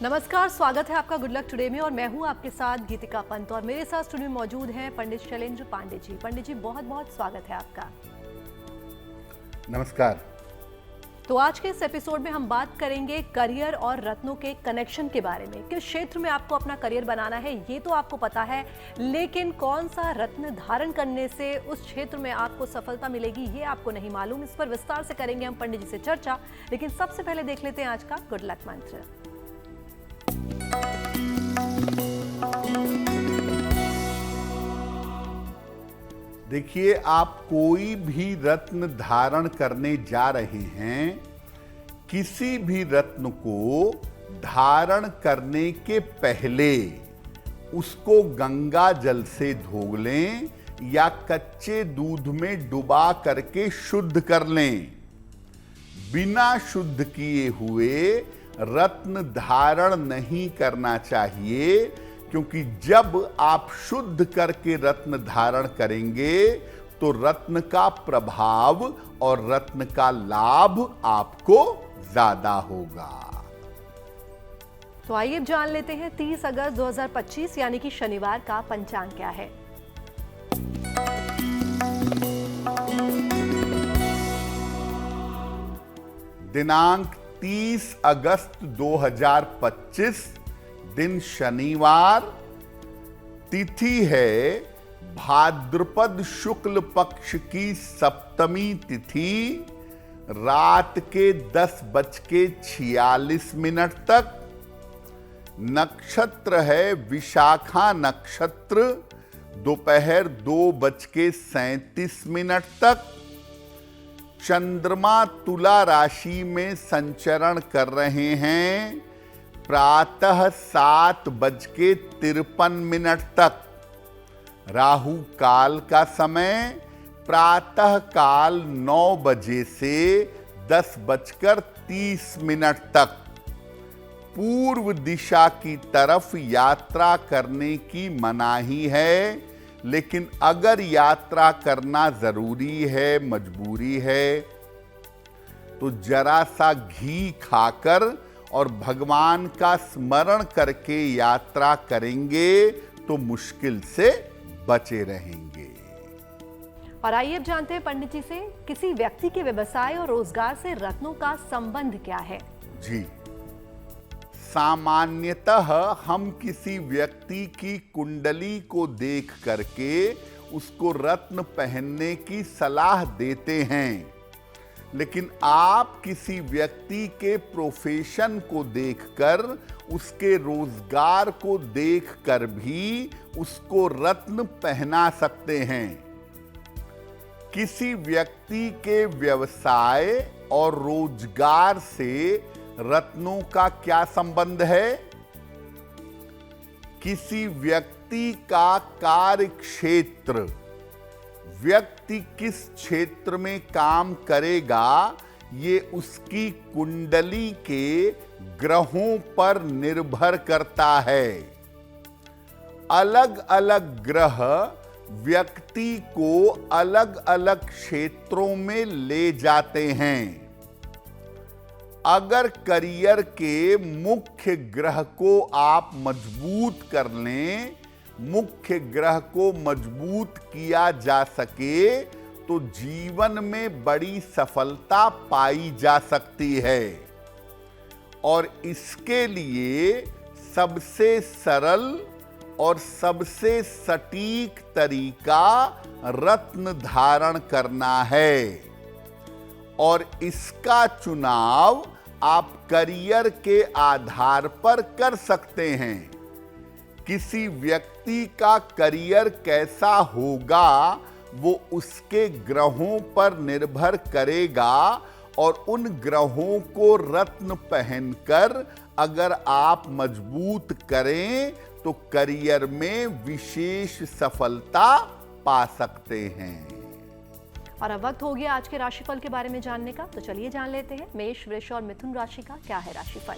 नमस्कार, स्वागत है आपका गुड लक टुडे में और मैं हूं आपके साथ गीतिका पंत और मेरे साथ स्टूडियो में मौजूद हैं पंडित शैलेंद्र पांडे जी। पंडित जी, बहुत बहुत स्वागत है आपका। नमस्कार। तो आज के इस एपिसोड में हम बात करेंगे करियर और रत्नों के कनेक्शन के बारे में। किस क्षेत्र में आपको अपना करियर बनाना है ये तो आपको पता है, लेकिन कौन सा रत्न धारण करने से उस क्षेत्र में आपको सफलता मिलेगी ये आपको नहीं मालूम। इस पर विस्तार से करेंगे हम पंडित जी से चर्चा, लेकिन सबसे पहले देख लेते हैं आज का गुड लक मंत्र। देखिए, आप कोई भी रत्न धारण करने जा रहे हैं, किसी भी रत्न को धारण करने के पहले उसको गंगा जल से धो लें या कच्चे दूध में डुबा करके शुद्ध कर लें। बिना शुद्ध किए हुए रत्न धारण नहीं करना चाहिए, क्योंकि जब आप शुद्ध करके रत्न धारण करेंगे तो रत्न का प्रभाव और रत्न का लाभ आपको ज्यादा होगा। तो आइए जान लेते हैं 30 अगस्त 2025 यानी कि शनिवार का पंचांग क्या है। दिनांक 30 अगस्त 2025, दिन शनिवार, तिथि है भाद्रपद शुक्ल पक्ष की सप्तमी तिथि, रात के 10:46 तक। नक्षत्र है विशाखा नक्षत्र, दोपहर 2:37 तक। चंद्रमा तुला राशि में संचरण कर रहे हैं, प्रातः 7:53 तक। राहु काल का समय प्रातः काल 9 बजे से 10:30 तक। पूर्व दिशा की तरफ यात्रा करने की मनाही है, लेकिन अगर यात्रा करना जरूरी है, मजबूरी है, तो जरा सा घी खाकर और भगवान का स्मरण करके यात्रा करेंगे तो मुश्किल से बचे रहेंगे। और आइए अब जानते हैं पंडित जी से, किसी व्यक्ति के व्यवसाय और रोजगार से रत्नों का संबंध क्या है? जी, सामान्यतः हम किसी व्यक्ति की कुंडली को देख करके उसको रत्न पहनने की सलाह देते हैं, लेकिन आप किसी व्यक्ति के प्रोफेशन को देखकर, उसके रोजगार को देखकर भी उसको रत्न पहना सकते हैं। किसी व्यक्ति के व्यवसाय और रोजगार से रत्नों का क्या संबंध है? किसी व्यक्ति का कार्य क्षेत्र, व्यक्ति किस क्षेत्र में काम करेगा, ये उसकी कुंडली के ग्रहों पर निर्भर करता है। अलग अलग ग्रह व्यक्ति को अलग अलग क्षेत्रों में ले जाते हैं। अगर करियर के मुख्य ग्रह को आप मजबूत कर लें, मुख्य ग्रह को मजबूत किया जा सके, तो जीवन में बड़ी सफलता पाई जा सकती है। और इसके लिए सबसे सरल और सबसे सटीक तरीका रत्न धारण करना है। और इसका चुनाव आप करियर के आधार पर कर सकते हैं। किसी व्यक्ति का करियर कैसा होगा वो उसके ग्रहों पर निर्भर करेगा, और उन ग्रहों को रत्न पहनकर अगर आप मजबूत करें तो करियर में विशेष सफलता पा सकते हैं। और अब वक्त हो गया आज के राशिफल के बारे में जानने का, तो चलिए जान लेते हैं मेष, वृष और मिथुन राशि का क्या है राशिफल।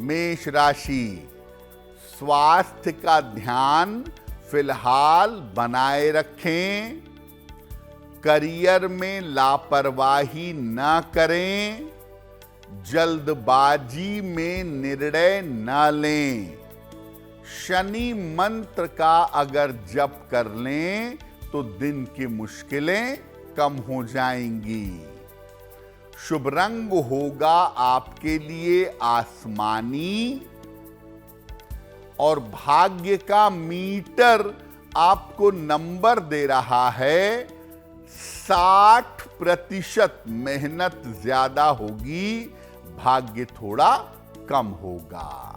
मेष राशि, स्वास्थ्य का ध्यान फिलहाल बनाए रखें। करियर में लापरवाही न करें, जल्दबाजी में निर्णय न लें। शनि मंत्र का अगर जप कर लें तो दिन की मुश्किलें कम हो जाएंगी। शुभ रंग होगा आपके लिए आसमानी और भाग्य का मीटर आपको नंबर दे रहा है 60%। मेहनत ज्यादा होगी, भाग्य थोड़ा कम होगा।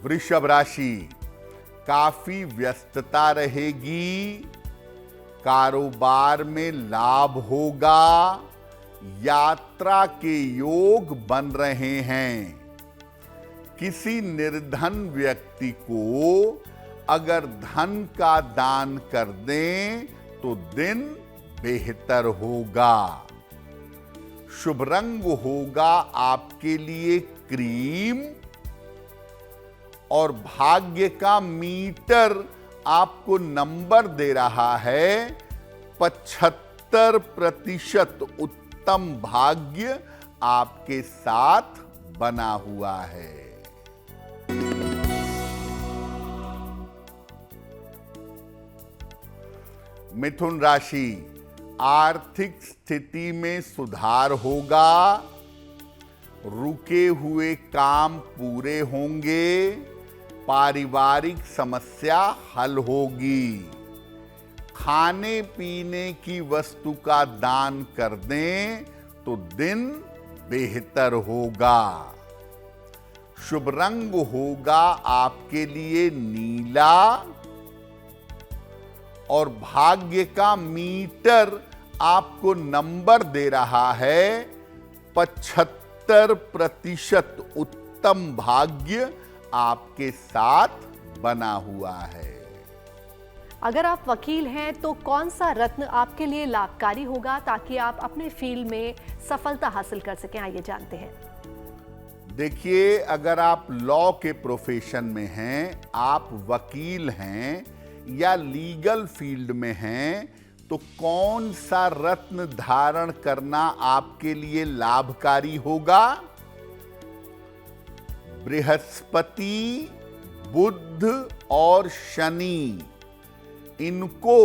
वृषभ राशि, काफी व्यस्तता रहेगी, कारोबार में लाभ होगा, यात्रा के योग बन रहे हैं। किसी निर्धन व्यक्ति को अगर धन का दान कर दें तो दिन बेहतर होगा। शुभ रंग होगा आपके लिए क्रीम और भाग्य का मीटर आपको नंबर दे रहा है 75%। उत्तम भाग्य आपके साथ बना हुआ है। मिथुन राशि, आर्थिक स्थिति में सुधार होगा, रुके हुए काम पूरे होंगे, पारिवारिक समस्या हल होगी। खाने पीने की वस्तु का दान कर दें तो दिन बेहतर होगा। शुभ रंग होगा आपके लिए नीला और भाग्य का मीटर आपको नंबर दे रहा है 75%। उत्तम भाग्य आपके साथ बना हुआ है। अगर आप वकील हैं तो कौन सा रत्न आपके लिए लाभकारी होगा ताकि आप अपने फील्ड में सफलता हासिल कर सकें, आइए जानते हैं। देखिए, अगर आप लॉ के प्रोफेशन में हैं, आप वकील हैं या लीगल फील्ड में हैं, तो कौन सा रत्न धारण करना आपके लिए लाभकारी होगा? बृहस्पति, बुध और शनि, इनको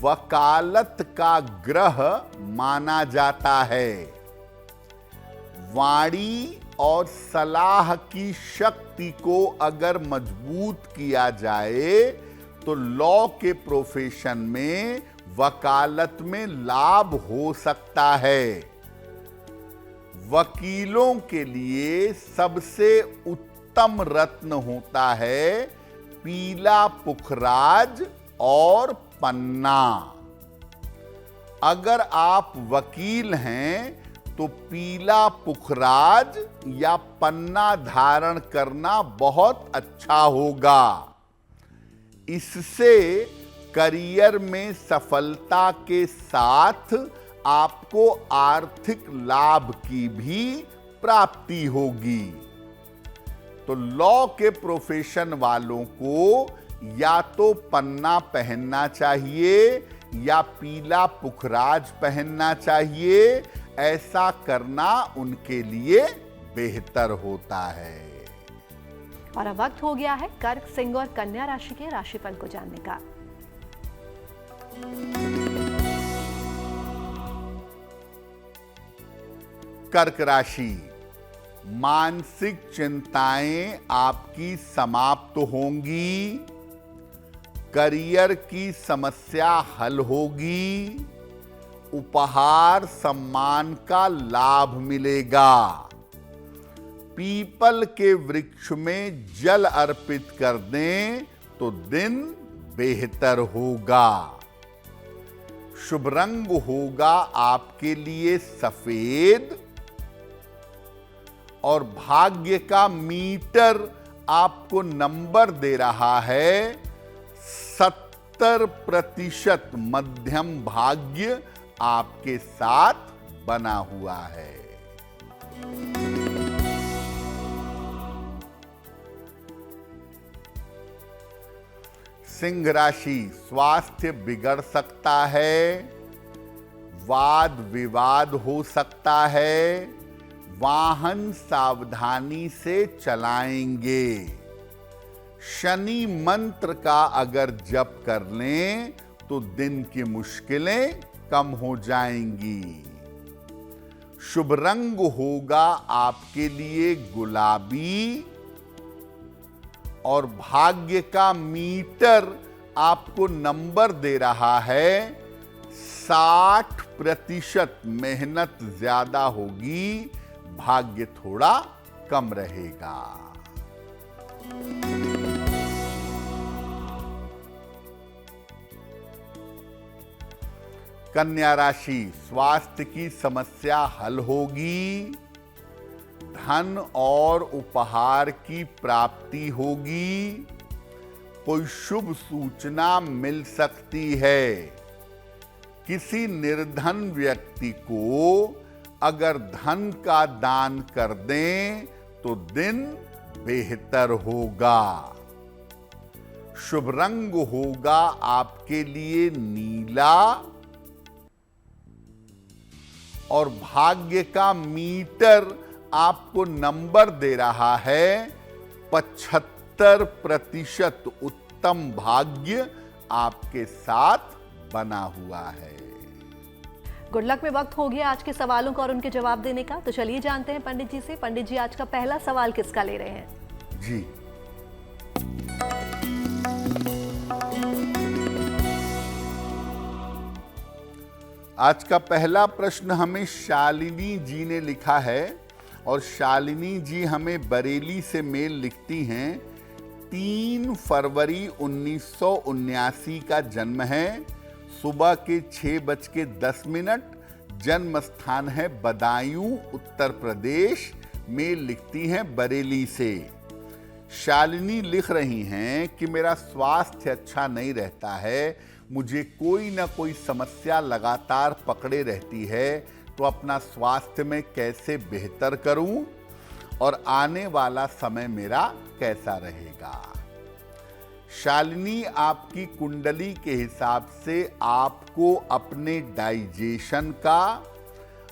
वकालत का ग्रह माना जाता है। वाणी और सलाह की शक्ति को अगर मजबूत किया जाए तो लॉ के प्रोफेशन में वकालत में लाभ हो सकता है। वकीलों के लिए सबसे उत्तम रत्न होता है पीला पुखराज और पन्ना। अगर आप वकील हैं तो पीला पुखराज या पन्ना धारण करना बहुत अच्छा होगा। इससे करियर में सफलता के साथ आपको आर्थिक लाभ की भी प्राप्ति होगी। तो लॉ के प्रोफेशन वालों को या तो पन्ना पहनना चाहिए या पीला पुखराज पहनना चाहिए। ऐसा करना उनके लिए बेहतर होता है। और अब वक्त हो गया है कर्क, सिंह और कन्या राशि के राशिफल को जानने का। कर्क राशि, मानसिक चिंताएं आपकी समाप्त होंगी, करियर की समस्या हल होगी, उपहार सम्मान का लाभ मिलेगा। पीपल के वृक्ष में जल अर्पित कर दें तो दिन बेहतर होगा। शुभ रंग होगा आपके लिए सफेद और भाग्य का मीटर आपको नंबर दे रहा है 70%। मध्यम भाग्य आपके साथ बना हुआ है। सिंह राशि, स्वास्थ्य बिगड़ सकता है, वाद विवाद हो सकता है, वाहन सावधानी से चलाएंगे। शनि मंत्र का अगर जप कर लें तो दिन की मुश्किलें कम हो जाएंगी। शुभ रंग होगा आपके लिए गुलाबी और भाग्य का मीटर आपको नंबर दे रहा है 60%। मेहनत ज्यादा होगी, भाग्य थोड़ा कम रहेगा। कन्या राशि, स्वास्थ्य की समस्या हल होगी, धन और उपहार की प्राप्ति होगी, कोई शुभ सूचना मिल सकती है। किसी निर्धन व्यक्ति को अगर धन का दान कर दें तो दिन बेहतर होगा। शुभ रंग होगा आपके लिए नीला और भाग्य का मीटर आपको नंबर दे रहा है 75%। उत्तम भाग्य आपके साथ बना हुआ है। गुड लक में वक्त हो गया आज के सवालों का और उनके जवाब देने का। तो चलिए जानते हैं पंडित जी से। पंडित जी, आज का पहला सवाल किसका ले रहे हैं? जी, आज का पहला प्रश्न हमें शालिनी जी ने लिखा है और शालिनी जी हमें बरेली से मेल लिखती हैं। 3 फरवरी 1979 का जन्म है, सुबह के 6:10। जन्म स्थान है बदायूं, उत्तर प्रदेश। मेल लिखती हैं बरेली से। शालिनी लिख रही हैं कि मेरा स्वास्थ्य अच्छा नहीं रहता है, मुझे कोई ना कोई समस्या लगातार पकड़े रहती है, तो अपना स्वास्थ्य में कैसे बेहतर करूं और आने वाला समय मेरा कैसा रहेगा। शालिनी, आपकी कुंडली के हिसाब से आपको अपने डाइजेशन का,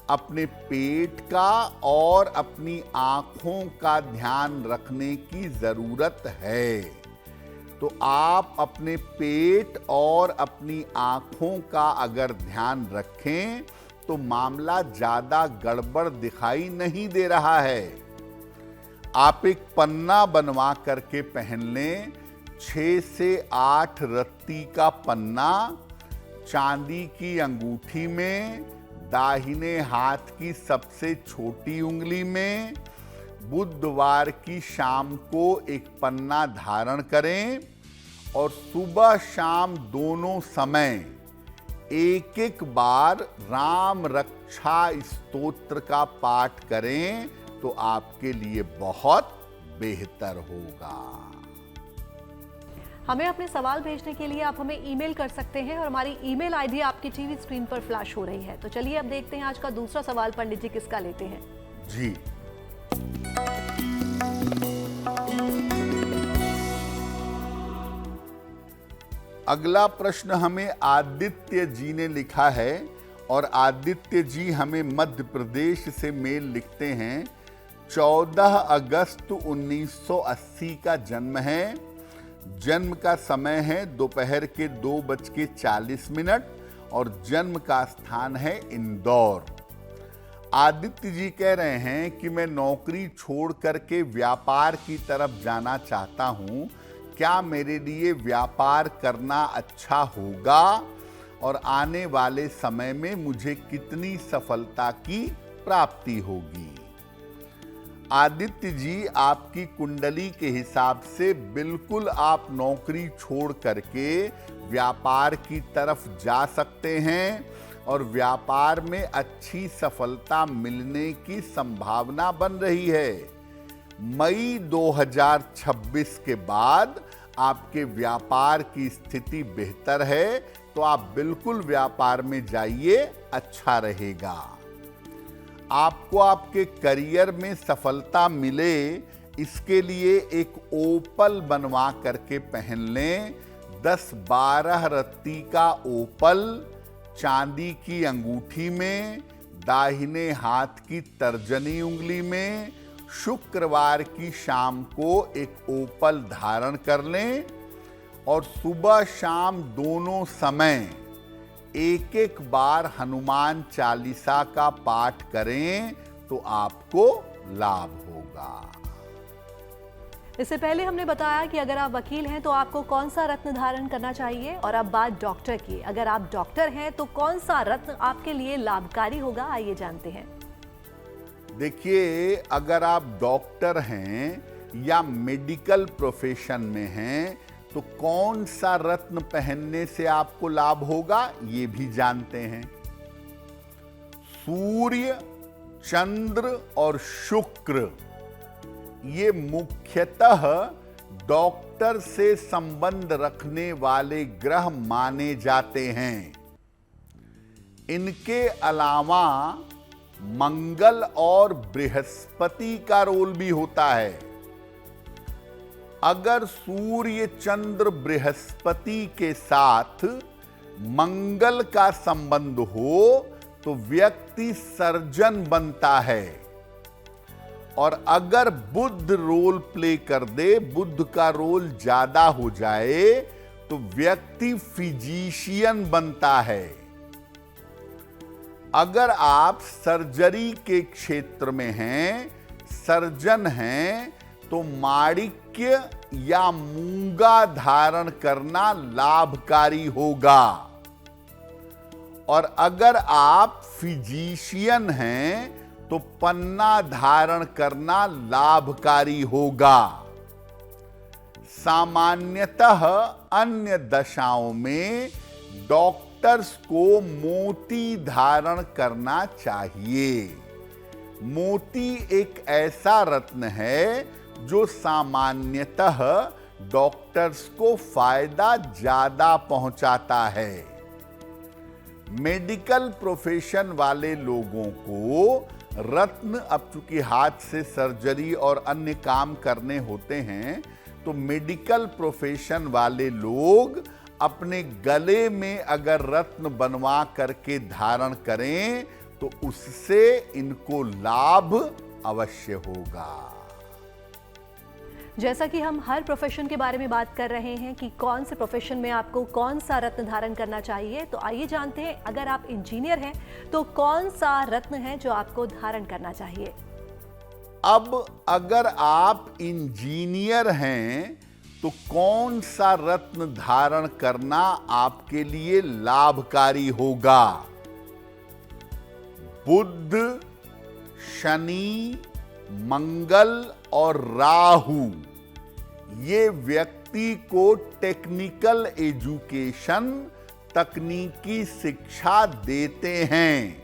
अपने पेट का और अपनी आंखों का ध्यान रखने की जरूरत है। तो आप अपने पेट और अपनी आंखों का अगर ध्यान रखें तो मामला ज्यादा गड़बड़ दिखाई नहीं दे रहा है। आप एक पन्ना बनवा करके पहन लें, 6 से 8 रत्ती का पन्ना, चांदी की अंगूठी में, दाहिने हाथ की सबसे छोटी उंगली में। बुधवार की शाम को एक पन्ना धारण करें और सुबह शाम दोनों समय एक बार राम रक्षा स्तोत्र का पाठ करें तो आपके लिए बहुत बेहतर होगा। हमें अपने सवाल भेजने के लिए आप हमें ईमेल कर सकते हैं और हमारी ईमेल आईडी आपकी टीवी स्क्रीन पर फ्लैश हो रही है। तो चलिए अब देखते हैं आज का दूसरा सवाल पंडित जी किसका लेते हैं। जी, अगला प्रश्न हमें आदित्य जी ने लिखा है और आदित्य जी हमें मध्य प्रदेश से मेल लिखते हैं। 14 अगस्त 1980 का जन्म है। जन्म का समय है दोपहर के 2:40 और जन्म का स्थान है इंदौर। आदित्य जी कह रहे हैं कि मैं नौकरी छोड़ करके व्यापार की तरफ जाना चाहता हूं, क्या मेरे लिए व्यापार करना अच्छा होगा और आने वाले समय में मुझे कितनी सफलता की प्राप्ति होगी। आदित्य जी, आपकी कुंडली के हिसाब से बिल्कुल आप नौकरी छोड़ करके व्यापार की तरफ जा सकते हैं और व्यापार में अच्छी सफलता मिलने की संभावना बन रही है। मई 2026 के बाद आपके व्यापार की स्थिति बेहतर है, तो आप बिल्कुल व्यापार में जाइए, अच्छा रहेगा। आपको आपके करियर में सफलता मिले, इसके लिए एक ओपल बनवा करके पहन लें। 10-12 रत्ती का ओपल चांदी की अंगूठी में, दाहिने हाथ की तर्जनी उंगली में, शुक्रवार की शाम को एक ओपल धारण कर लें और सुबह शाम दोनों समय एक एक बार हनुमान चालीसा का पाठ करें तो आपको लाभ होगा। इससे पहले हमने बताया कि अगर आप वकील हैं तो आपको कौन सा रत्न धारण करना चाहिए, और अब बात डॉक्टर की। अगर आप डॉक्टर हैं तो कौन सा रत्न आपके लिए लाभकारी होगा, आइए जानते हैं। देखिए, अगर आप डॉक्टर हैं या मेडिकल प्रोफेशन में हैं तो कौन सा रत्न पहनने से आपको लाभ होगा ये भी जानते हैं। सूर्य, चंद्र और शुक्र ये मुख्यतः डॉक्टर से संबंध रखने वाले ग्रह माने जाते हैं। इनके अलावा मंगल और बृहस्पति का रोल भी होता है। अगर सूर्य, चंद्र, बृहस्पति के साथ मंगल का संबंध हो तो व्यक्ति सर्जन बनता है, और अगर बुध रोल प्ले कर दे, बुध का रोल ज्यादा हो जाए तो व्यक्ति फिजिशियन बनता है। अगर आप सर्जरी के क्षेत्र में हैं, सर्जन हैं, तो माणिक्य या मूंगा धारण करना लाभकारी होगा। और अगर आप फिजिशियन हैं तो पन्ना धारण करना लाभकारी होगा। सामान्यतः अन्य दशाओं में डॉक्टर्स को मोती धारण करना चाहिए। मोती एक ऐसा रत्न है जो सामान्यतः डॉक्टर्स को फायदा ज्यादा पहुंचाता है। मेडिकल प्रोफेशन वाले लोगों को रत्न, अब चूंकि हाथ से सर्जरी और अन्य काम करने होते हैं तो मेडिकल प्रोफेशन वाले लोग अपने गले में अगर रत्न बनवा करके धारण करें तो उससे इनको लाभ अवश्य होगा। जैसा कि हम हर प्रोफेशन के बारे में बात कर रहे हैं कि कौन से प्रोफेशन में आपको कौन सा रत्न धारण करना चाहिए, तो आइए जानते हैं अगर आप इंजीनियर हैं तो कौन सा रत्न है जो आपको धारण करना चाहिए। अब अगर आप इंजीनियर हैं तो कौन सा रत्न धारण करना आपके लिए लाभकारी होगा? बुध, शनि, मंगल और राहु ये व्यक्ति को टेक्निकल एजुकेशन, तकनीकी शिक्षा देते हैं।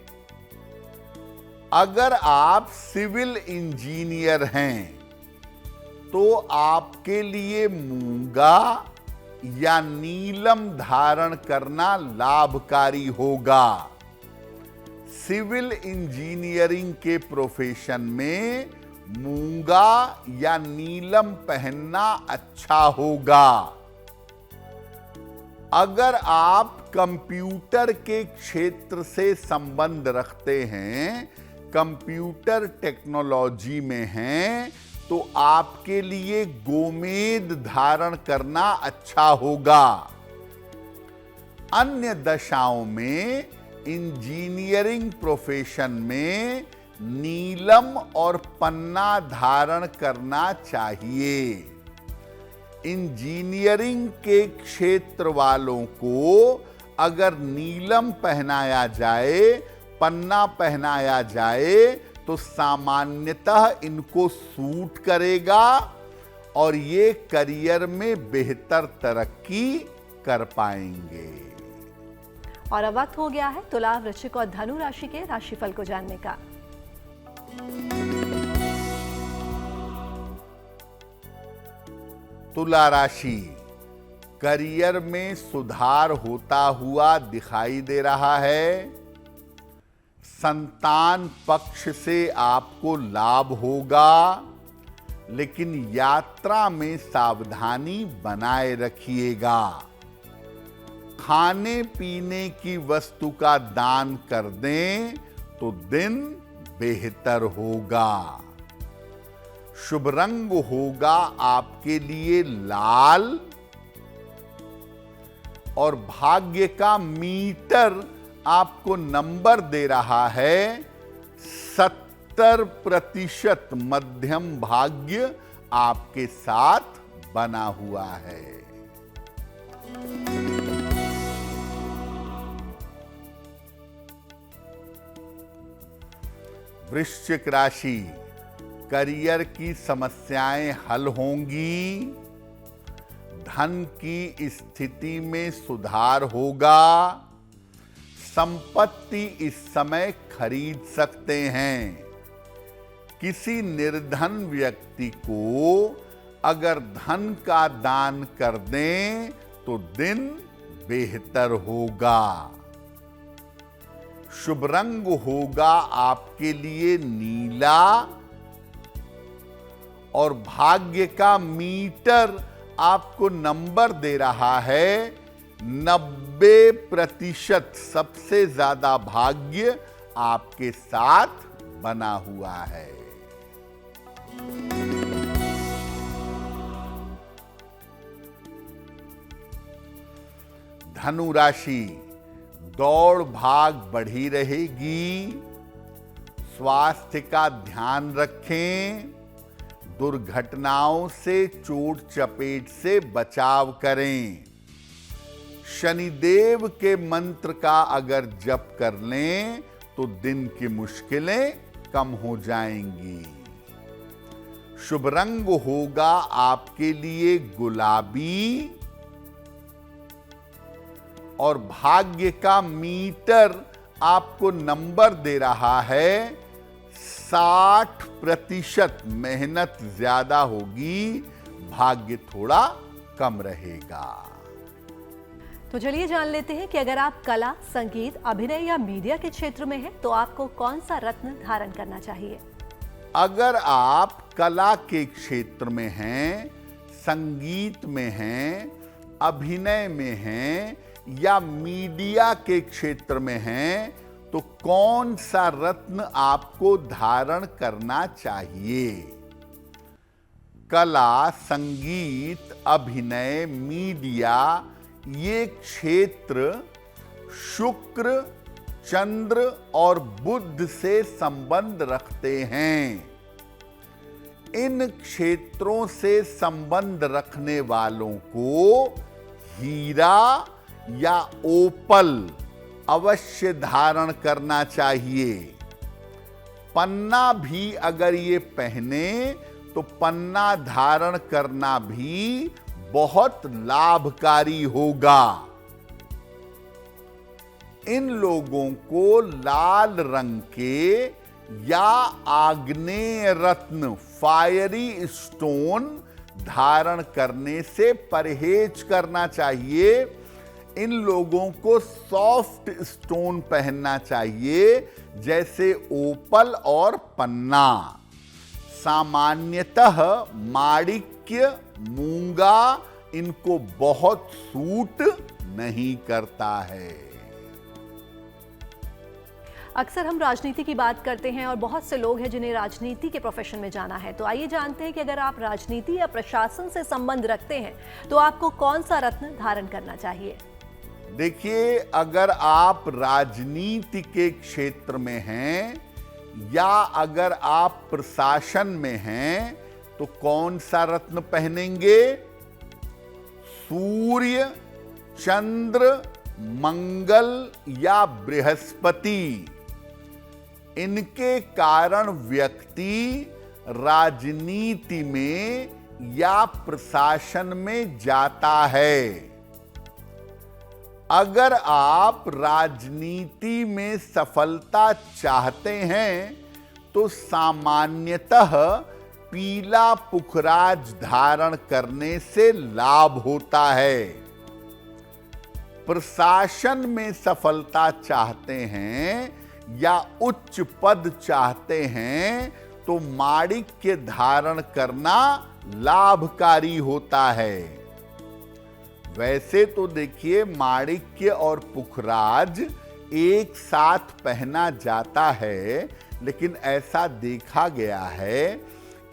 अगर आप सिविल इंजीनियर हैं तो आपके लिए मूंगा या नीलम धारण करना लाभकारी होगा। सिविल इंजीनियरिंग के प्रोफेशन में मूंगा या नीलम पहनना अच्छा होगा। अगर आप कंप्यूटर के क्षेत्र से संबंध रखते हैं, कंप्यूटर टेक्नोलॉजी में हैं, तो आपके लिए गोमेद धारण करना अच्छा होगा। अन्य दशाओं में इंजीनियरिंग प्रोफेशन में नीलम और पन्ना धारण करना चाहिए। इंजीनियरिंग के क्षेत्र वालों को अगर नीलम पहनाया जाए, पन्ना पहनाया जाए तो सामान्यतः इनको सूट करेगा और ये करियर में बेहतर तरक्की कर पाएंगे। और अब वक्त हो गया है तुला, वृश्चिक और धनु राशि के राशिफल को जानने का। तुला राशि, करियर में सुधार होता हुआ दिखाई दे रहा है। संतान पक्ष से आपको लाभ होगा, लेकिन यात्रा में सावधानी बनाए रखिएगा। खाने पीने की वस्तु का दान कर दें तो दिन बेहतर होगा। शुभ रंग होगा आपके लिए लाल और भाग्य का मीटर आपको नंबर दे रहा है 70% मध्यम भाग्य आपके साथ बना हुआ है। वृश्चिक राशि, करियर की समस्याएं हल होंगी, धन की स्थिति में सुधार होगा, संपत्ति इस समय खरीद सकते हैं। किसी निर्धन व्यक्ति को अगर धन का दान कर दें तो दिन बेहतर होगा। शुभ रंग होगा आपके लिए नीला और भाग्य का मीटर आपको नंबर दे रहा है 90%। सबसे ज्यादा भाग्य आपके साथ बना हुआ है। धनु राशि, दौड़ भाग बढ़ी रहेगी, स्वास्थ्य का ध्यान रखें, दुर्घटनाओं से चोट चपेट से बचाव करें। शनिदेव के मंत्र का अगर जप कर लें तो दिन की मुश्किलें कम हो जाएंगी। शुभ रंग होगा आपके लिए गुलाबी और भाग्य का मीटर आपको नंबर दे रहा है 60%। मेहनत ज्यादा होगी, भाग्य थोड़ा कम रहेगा। तो चलिए जान लेते हैं कि अगर आप कला, संगीत, अभिनय या मीडिया के क्षेत्र में हैं तो आपको कौन सा रत्न धारण करना चाहिए। अगर आप कला के क्षेत्र में हैं, संगीत में हैं, अभिनय में हैं या मीडिया के क्षेत्र में हैं तो कौन सा रत्न आपको धारण करना चाहिए। कला, संगीत, अभिनय, मीडिया ये क्षेत्र शुक्र, चंद्र और बुध से संबंध रखते हैं। इन क्षेत्रों से संबंध रखने वालों को हीरा या ओपल अवश्य धारण करना चाहिए। पन्ना भी अगर ये पहने तो पन्ना धारण करना भी बहुत लाभकारी होगा। इन लोगों को लाल रंग के या आग्नेय रत्न फायरी स्टोन धारण करने से परहेज करना चाहिए। इन लोगों को सॉफ्ट स्टोन पहनना चाहिए जैसे ओपल और पन्ना। सामान्यतः माणिक्य, मूंगा इनको बहुत सूट नहीं करता है। अक्सर हम राजनीति की बात करते हैं और बहुत से लोग हैं जिन्हें राजनीति के प्रोफेशन में जाना है। तो आइए जानते हैं कि अगर आप राजनीति या प्रशासन से संबंध रखते हैं तो आपको कौन सा रत्न धारण करना चाहिए। देखिए, अगर आप राजनीति के क्षेत्र में हैं या अगर आप प्रशासन में हैं तो कौन सा रत्न पहनेंगे। सूर्य, चंद्र, मंगल या बृहस्पति, इनके कारण व्यक्ति राजनीति में या प्रशासन में जाता है। अगर आप राजनीति में सफलता चाहते हैं तो सामान्यतः पीला पुखराज धारण करने से लाभ होता है। प्रशासन में सफलता चाहते हैं या उच्च पद चाहते हैं तो माणिक्य धारण करना लाभकारी होता है। वैसे तो देखिए माणिक्य और पुखराज एक साथ पहना जाता है, लेकिन ऐसा देखा गया है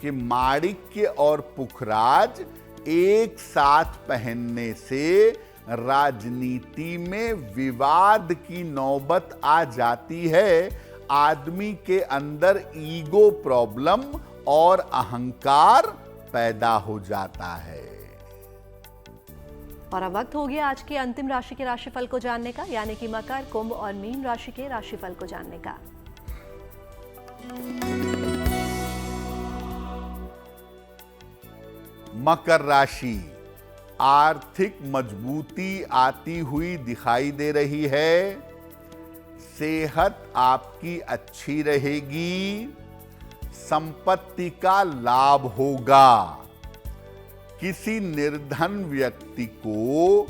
कि माणिक्य और पुखराज एक साथ पहनने से राजनीति में विवाद की नौबत आ जाती है। आदमी के अंदर ईगो प्रॉब्लम और अहंकार पैदा हो जाता है। और अब वक्त हो गया आज की अंतिम राशि के राशिफल को जानने का, यानी कि मकर, कुंभ और मीन राशि के राशिफल को जानने का। मकर राशि, आर्थिक मजबूती आती हुई दिखाई दे रही है। सेहत आपकी अच्छी रहेगी। संपत्ति का लाभ होगा। किसी निर्धन व्यक्ति को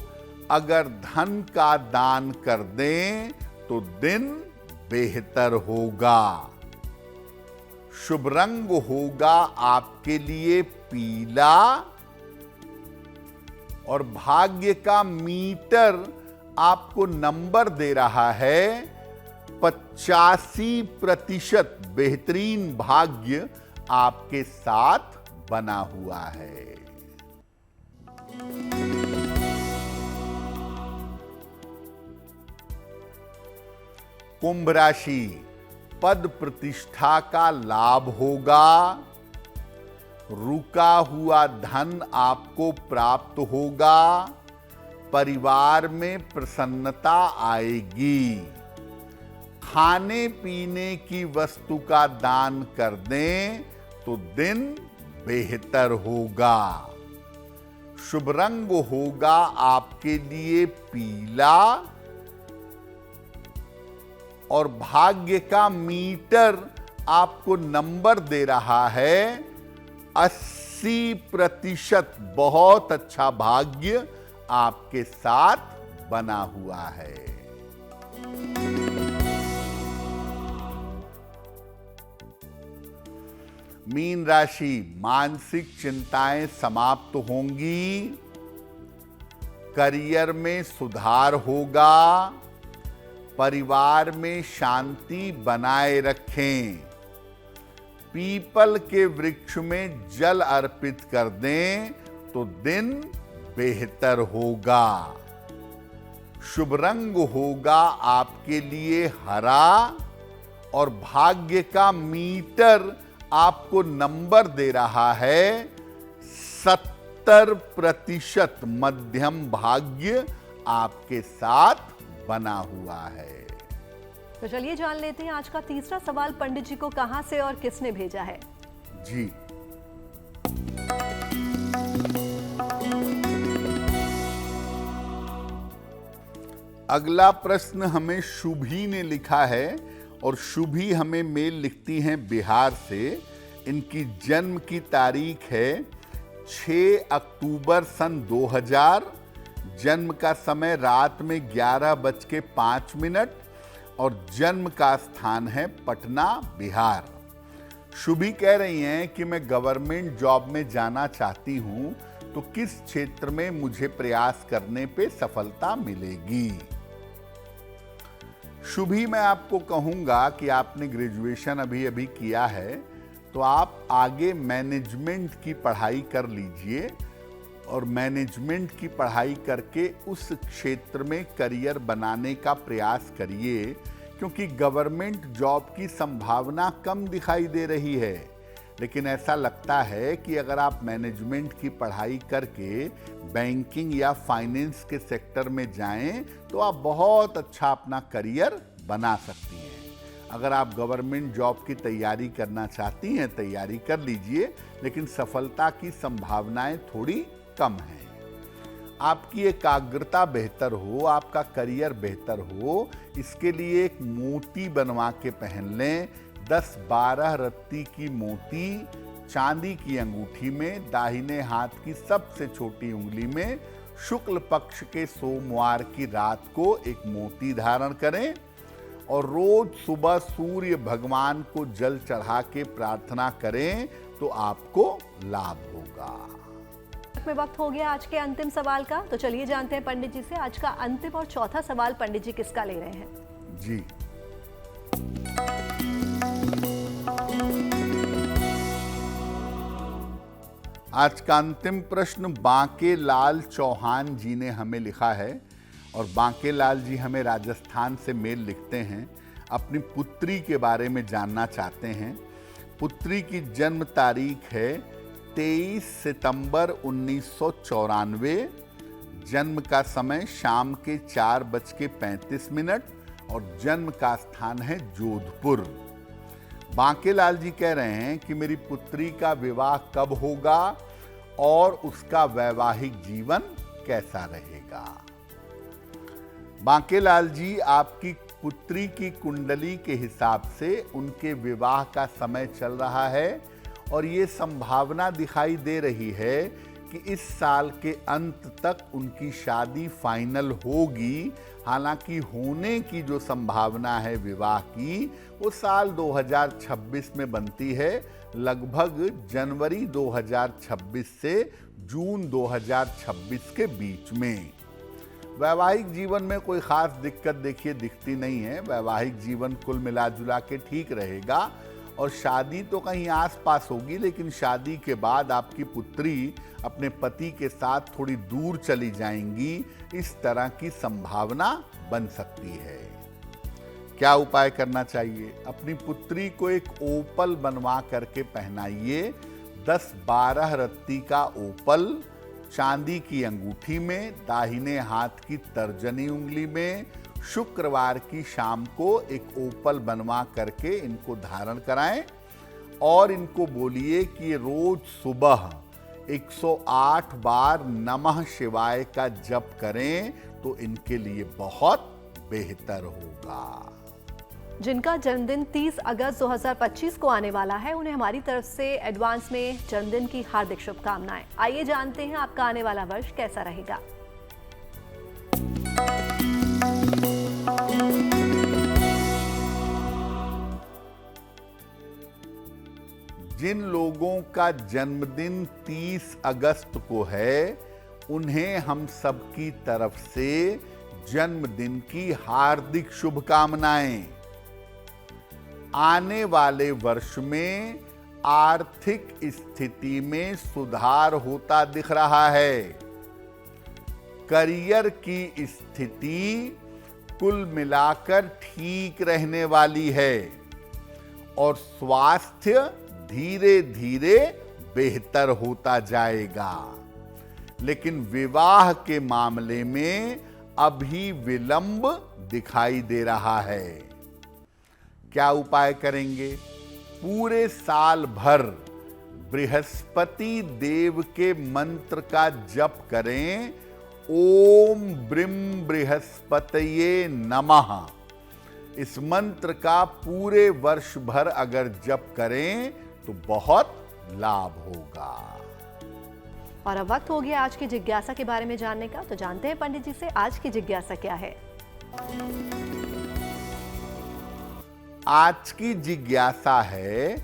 अगर धन का दान कर दें तो दिन बेहतर होगा। शुभ रंग होगा आपके लिए पीला और भाग्य का मीटर आपको नंबर दे रहा है 85% बेहतरीन भाग्य आपके साथ बना हुआ है। कुंभ राशि, पद प्रतिष्ठा का लाभ होगा। रुका हुआ धन आपको प्राप्त होगा। परिवार में प्रसन्नता आएगी। खाने पीने की वस्तु का दान कर दें तो दिन बेहतर होगा। शुभ रंग होगा आपके लिए पीला और भाग्य का मीटर आपको नंबर दे रहा है 80%। बहुत अच्छा भाग्य आपके साथ बना हुआ है। मीन राशि, मानसिक चिंताएं समाप्त होंगी। करियर में सुधार होगा। परिवार में शांति बनाए रखें। पीपल के वृक्ष में जल अर्पित कर दें तो दिन बेहतर होगा। शुभ रंग होगा आपके लिए हरा और भाग्य का मीटर आपको नंबर दे रहा है 70%। मध्यम भाग्य आपके साथ बना हुआ है। तो चलिए जान लेते हैं आज का तीसरा सवाल पंडित जी को कहां से और किसने भेजा है। जी, अगला प्रश्न हमें शुभी ने लिखा है और शुभी हमें मेल लिखती हैं बिहार से। इनकी जन्म की तारीख है 6 अक्टूबर सन 2000। जन्म का समय रात में 11:05 और जन्म का स्थान है पटना, बिहार। शुभी कह रही हैं कि मैं गवर्नमेंट जॉब में जाना चाहती हूं, तो किस क्षेत्र में मुझे प्रयास करने पे सफलता मिलेगी। शुभी, मैं आपको कहूंगा कि आपने ग्रेजुएशन अभी अभी किया है, तो आप आगे मैनेजमेंट की पढ़ाई कर लीजिए और मैनेजमेंट की पढ़ाई करके उस क्षेत्र में करियर बनाने का प्रयास करिए, क्योंकि गवर्नमेंट जॉब की संभावना कम दिखाई दे रही है। लेकिन ऐसा लगता है कि अगर आप मैनेजमेंट की पढ़ाई करके बैंकिंग या फाइनेंस के सेक्टर में जाएं तो आप बहुत अच्छा अपना करियर बना सकती हैं। अगर आप गवर्नमेंट जॉब की तैयारी करना चाहती हैं, तैयारी कर लीजिए, लेकिन सफलता की संभावनाएं थोड़ी कम हैं। आपकी एकाग्रता बेहतर हो, आपका करियर बेहतर हो, इसके लिए एक मोती बनवा के पहन लें। 10-12 रत्ती की मोती चांदी की अंगूठी में, दाहिने हाथ की सबसे छोटी उंगली में, शुक्ल पक्ष के सोमवार की रात को एक मोती धारण करें और रोज सुबह सूर्य भगवान को जल चढ़ा के प्रार्थना करें तो आपको लाभ होगा। अंत में वक्त हो गया आज के अंतिम सवाल का, तो चलिए जानते हैं पंडित जी से आज का अंतिम और चौथा सवाल पंडित जी किसका ले रहे हैं। जी, आज का अंतिम प्रश्न बांके लाल चौहान जी ने हमें लिखा है और बांके लाल जी हमें राजस्थान से मेल लिखते हैं। अपनी पुत्री के बारे में जानना चाहते हैं। पुत्री की जन्म तारीख है 23 सितंबर 1994। जन्म का समय शाम के 4:35 और जन्म का स्थान है जोधपुर। बांकेलाल जी कह रहे हैं कि मेरी पुत्री का विवाह कब होगा और उसका वैवाहिक जीवन कैसा रहेगा। बांकेलाल जी, आपकी पुत्री की कुंडली के हिसाब से उनके विवाह का समय चल रहा है और ये संभावना दिखाई दे रही है कि इस साल के अंत तक उनकी शादी फाइनल होगी। हालांकि होने की जो संभावना है विवाह की, वो साल 2026 में बनती है, लगभग जनवरी 2026 से जून 2026 के बीच में। वैवाहिक जीवन में कोई खास दिक्कत देखिए दिखती नहीं है। वैवाहिक जीवन कुल मिला जुला के ठीक रहेगा और शादी तो कहीं आसपास होगी, लेकिन शादी के बाद आपकी पुत्री अपने पति के साथ थोड़ी दूर चली जाएंगी, इस तरह की संभावना बन सकती है। क्या उपाय करना चाहिए? अपनी पुत्री को एक ओपल बनवा करके पहनाइए। 10-12 रत्ती का ओपल चांदी की अंगूठी में, दाहिने हाथ की तर्जनी उंगली में, शुक्रवार की शाम को एक ओपल बनवा करके इनको धारण कराएं और इनको बोलिए कि रोज सुबह 108 बार नमः शिवाय का जप करें तो इनके लिए बहुत बेहतर होगा। जिनका जन्मदिन 30 अगस्त 2025 को आने वाला है, उन्हें हमारी तरफ से एडवांस में जन्मदिन की हार्दिक शुभकामनाएं। आइए जानते हैं आपका आने वाला वर्ष कैसा रहेगा। जिन लोगों का जन्मदिन 30 अगस्त को है, उन्हें हम सबकी तरफ से जन्मदिन की हार्दिक शुभकामनाएं। आने वाले वर्ष में आर्थिक स्थिति में सुधार होता दिख रहा है। करियर की स्थिति कुल मिलाकर ठीक रहने वाली है और स्वास्थ्य धीरे धीरे बेहतर होता जाएगा। लेकिन विवाह के मामले में अभी विलंब दिखाई दे रहा है। क्या उपाय करेंगे? पूरे साल भर बृहस्पति देव के मंत्र का जप करें। ओम ब्रीम बृहस्पतये नमः। इस मंत्र का पूरे वर्ष भर अगर जप करें तो बहुत लाभ होगा। और अब वक्त हो गया आज की जिज्ञासा के बारे में जानने का, तो जानते हैं पंडित जी से आज की जिज्ञासा क्या है। आज की जिज्ञासा है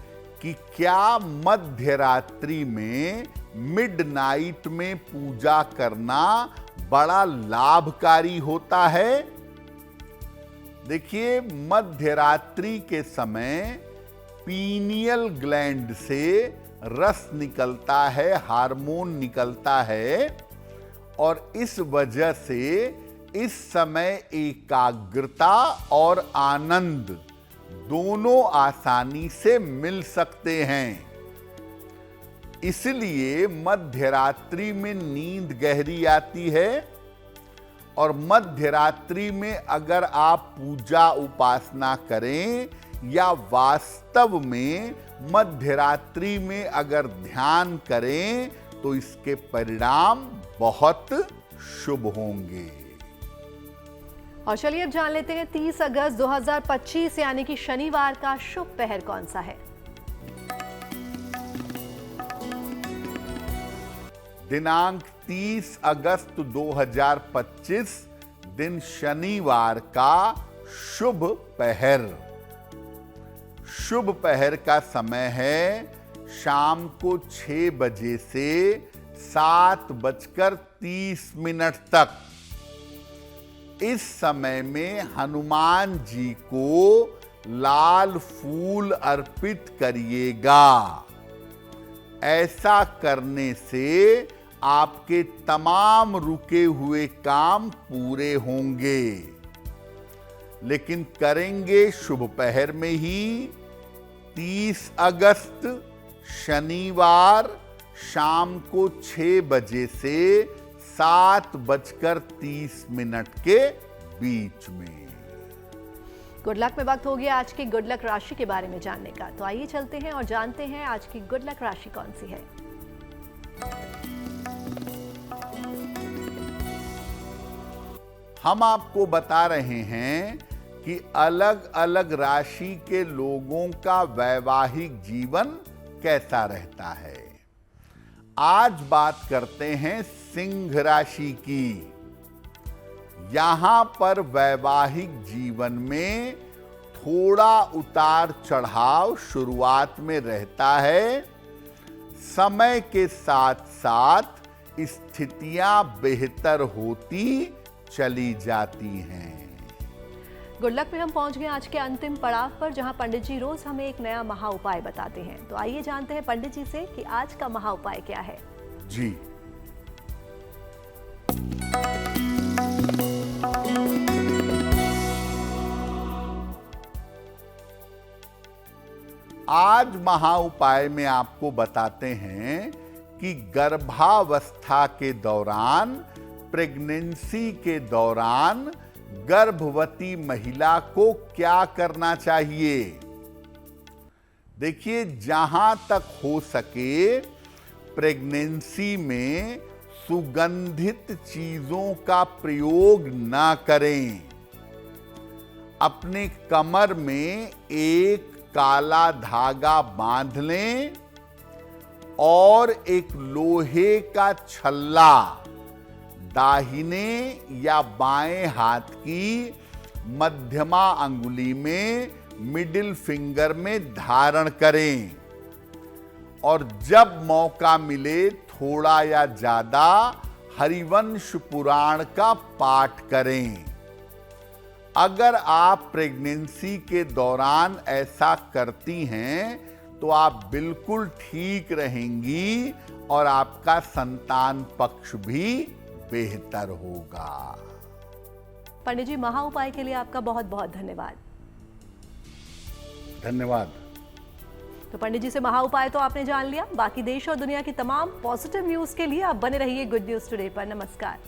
कि क्या मध्य रात्रि में मिडनाइट में पूजा करना बड़ा लाभकारी होता है? देखिए, मध्य रात्रि के समय पीनियल ग्लैंड से रस निकलता है, हार्मोन निकलता है और इस वजह से इस समय एकाग्रता और आनंद दोनों आसानी से मिल सकते हैं। इसलिए मध्य रात्रि में नींद गहरी आती है और मध्य रात्रि में अगर आप पूजा उपासना करें या वास्तव में मध्य रात्रि में अगर ध्यान करें तो इसके परिणाम बहुत शुभ होंगे। और चलिए अब जान लेते हैं 30 अगस्त 2025 यानी कि शनिवार का शुभ पहर कौन सा है। दिनांक 30 अगस्त 2025 दिन शनिवार का शुभ पहर। शुभ पहर का समय है शाम को 6 बजे से 7:30 तक। इस समय में हनुमान जी को लाल फूल अर्पित करिएगा। ऐसा करने से आपके तमाम रुके हुए काम पूरे होंगे। लेकिन करेंगे शुभ पहर में ही, 30 अगस्त शनिवार शाम को 6 बजे से 7:30 के बीच में। गुड लक में वक्त हो गया आज की गुड लक राशि के बारे में जानने का। तो आइए चलते हैं और जानते हैं आज की गुड लक राशि कौन सी है। हम आपको बता रहे हैं कि अलग अलग राशि के लोगों का वैवाहिक जीवन कैसा रहता है। आज बात करते हैं सिंह राशि की। यहां पर वैवाहिक जीवन में थोड़ा उतार चढ़ाव शुरुआत में रहता है। समय के साथ साथ स्थितियां बेहतर होती चली जाती हैं। गुड लक में हम पहुंच गए आज के अंतिम पड़ाव पर, जहां पंडित जी रोज हमें एक नया महा उपाय बताते हैं। तो आइए जानते हैं पंडित जी से कि आज का महा उपाय क्या है। जी, आज महा उपाय में आपको बताते हैं कि गर्भावस्था के दौरान, प्रेगनेंसी के दौरान गर्भवती महिला को क्या करना चाहिए। देखिए, जहां तक हो सके प्रेगनेंसी में सुगंधित चीजों का प्रयोग ना करें। अपने कमर में एक काला धागा बांध लें और एक लोहे का छल्ला दाहिने या बाएं हाथ की मध्यमा अंगुली में, मिडिल फिंगर में धारण करें और जब मौका मिले थोड़ा या ज्यादा हरिवंश पुराण का पाठ करें। अगर आप प्रेगनेंसी के दौरान ऐसा करती हैं तो आप बिल्कुल ठीक रहेंगी और आपका संतान पक्ष भी बेहतर होगा। पंडित जी, महा उपाय के लिए आपका बहुत बहुत धन्यवाद। धन्यवाद। तो पंडित जी से महा उपाय तो आपने जान लिया। बाकी देश और दुनिया की तमाम पॉजिटिव न्यूज के लिए आप बने रहिए गुड न्यूज टुडे पर। नमस्कार।